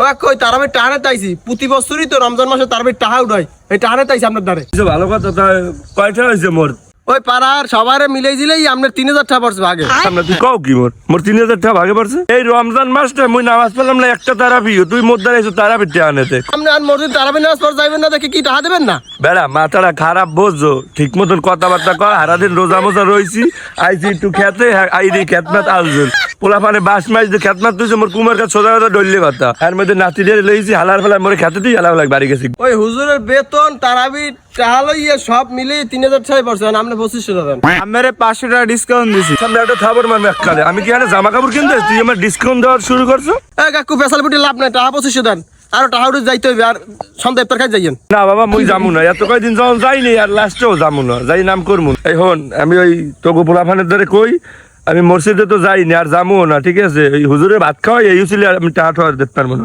ও কই তারাবি টাহানে তাইছি প্রতি বছরই তো রমজান মাসে তারাবি টাহা উঠাই এই টাহানে তাইছি আপনার দ্বারে ভালো কথা। তা কয়টা হয়েছে মোর? ওই পাড়ার সবারে মিলাই দিলেই আপনার 3000 টাকা পড়ছে ভাগে। আমরা তুই কও কি মোর 3000 টাকা ভাগে পড়ছে? এই রমজান মাসটা মুই নামাজ পড়লাম না একটা তারাবি, তুই মোর দ্বারা এসে তারাবি আনেতে। আপনি আর মসজিদ তারাবি নামাজ পড় যাইবেন না দেখে কি টাকা দেবেন না? বেড়া মাথাটা খারাপ বোঝো, ঠিক মতন কথাবার্তা কর। সারাদিন রোজা মোজা রয়েছি, আইছি একটু খেতে আইদি খেতমাত আলজুল পোলা পানে বাস মাইজ খেতমাত তুইছে মোর কুমার কাছে সোজা কথা ডললে কথা। এর মধ্যে নাতি দিয়ে লইছি হালার ফেলা মোরে খেতে দিই হালা বাড়ি গেছি। ওই হুজুরের বেতন তারাবি টাকা লইয়ে সব মিলে 3000 টাকা পড়ছে, আপনি 2500 দেন। আমারে 500 টাকা ডিসকাউন্ট দিছি। সামনে একটা থাবর মারবে এককালে। আমি কি আরে জামা কাপড় কিনতে তুই আমার ডিসকাউন্ট দেওয়ার শুরু করছো? এই কাকু ফেসাল বুটি লাভ নাই, টাকা 2500 দেন। আর টাকা উঠে যাইতে হইবে, আর সন্ধ্যা ইফতার খাই যাইয়েন। না বাবা মুই যামু না, এত কয়দিন যখন যাইনি আর লাস্টেও যামু না, যাই নাম করমু। এই হন আমি ওই তোগো পোলাফানের ধরে কই আমি মসজিদে তো যাইনি আর যামুও না, ঠিক আছে? এই হুজুরে ভাত খাওয়াই এই ছিল, আমি টাকা ঠাওয়া দিতে পারবো না।